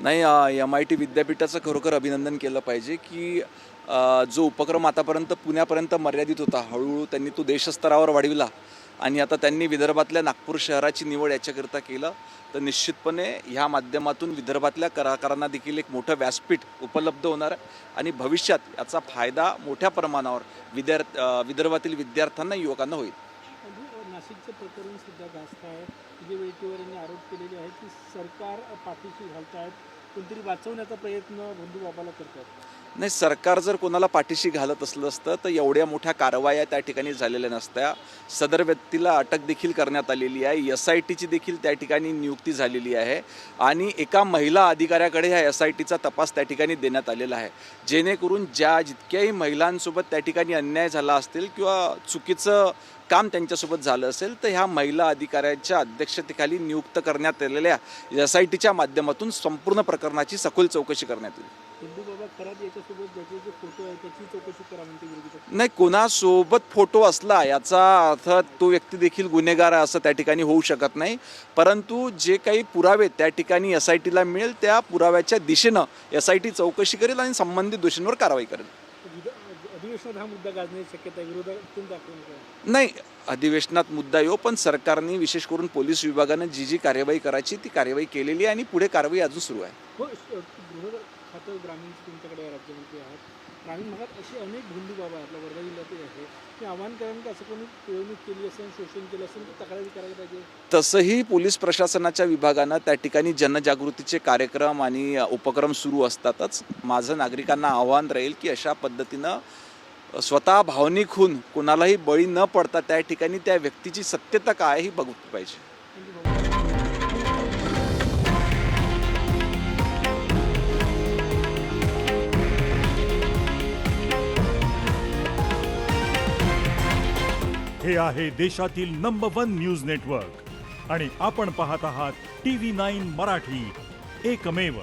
नाही, MIT विद्यापीठाचं खरोखर अभिनंदन केलं पाहिजे की जो उपक्रम आतापर्यंत पुण्यापर्यंत मर्यादित होता, हळूहळू त्यांनी तो देशस्तरावर वाढविला आणि आता त्यांनी विदर्भातल्या नागपूर शहराची निवड याच्याकरता केलं. तर निश्चितपणे ह्या माध्यमातून विदर्भातल्या कलाकारांना देखील एक मोठं व्यासपीठ उपलब्ध होणार आहे आणि भविष्यात याचा फायदा मोठ्या प्रमाणावर विदर्भातील विद्यार्थ्यांना, युवकांना होईल. नाशिकचं प्रकरण सुद्धा जास्त आहे. विजय यांनी आरोप केलेले आहेत की सरकार पाठीशी घालत आहेत, कोणतरी वाचवण्याचा प्रयत्न बंधुबाबाला करतात. नाही, सरकार जर कोणाला पाठीशी घालत असलं असतं तर एवढ्या मोठ्या कारवाया त्या ठिकाणी झालेल्या नसत्या. सदर व्यक्तीला अटक देखील करण्यात आलेली आहे. SITची देखील त्या ठिकाणी नियुक्ती झालेली आहे आणि एका महिला अधिकाऱ्याकडे ह्या SITचा तपास त्या ठिकाणी देण्यात आलेला आहे, जेणेकरून जितक्याही महिलांसोबत त्या ठिकाणी अन्याय झाला असेल किंवा चुकीचं काम त्यांच्यासोबत झालं असेल तर ह्या महिला अधिकाऱ्यांच्या अध्यक्षतेखाली नियुक्त करण्यात आलेल्या SITच्या माध्यमातून संपूर्ण प्रकरणाची सखोल चौकशी करण्यात येईल. बंधुबाबा खरात याच्यासोबत ज्याचे जे फोटो आहेत त्याची चौकशी करा म्हणते विरोधी पक्ष. नाही, कोणासोबत फोटो असला याचा अर्थ तो व्यक्ती देखील गुन्हेगार असं त्या ठिकाणी होऊ शकत नाही, परंतु जे काही पुरावे त्या ठिकाणी SITला मिळेल त्या पुराव्याच्या दिशेनं SIT चौकशी करेल आणि संबंधित दोषींवर कारवाई करेल. अधिवेशनात हा मुद्दा गाजण्याची शक्यता आहे, विरोधातून दाखवून. नाही, अधिवेशनात मुद्दा येऊ, पण सरकारने विशेष करून पोलीस विभागानं जी कारवाई करायची ती कारवाई केलेली आहे आणि पुढे कारवाई अजून सुरू आहे. हो, गृह खातं ग्रामीण तुमच्याकडे राज्यमंत्री आहात. ग्रामीण भागात असे अनेक बंधुबाबा आहेत, आपल्या वर्धा जिल्ह्यातही आहे, की आव्हान करेन की असं कोणी पिळवणूक केली असेल, शोषण केलं असेल तर तक्रारी करायला पाहिजे. तसंही पोलीस प्रशासनाच्या विभागानं त्या ठिकाणी जनजागृतीचे कार्यक्रम आणि उपक्रम सुरू असतातच. माझं नागरिकांना आव्हान राहील की अशा पद्धतीनं स्वतः भावनिक होऊन कोणालाही बळी न पडता त्या ठिकाणी त्या व्यक्तीची सत्यता काय ही बघू पाहिजे. हे आहे देशातील नंबर 1 न्यूज नेटवर्क आणि आपण पाहत आहात TV9 मराठी, एकमेव.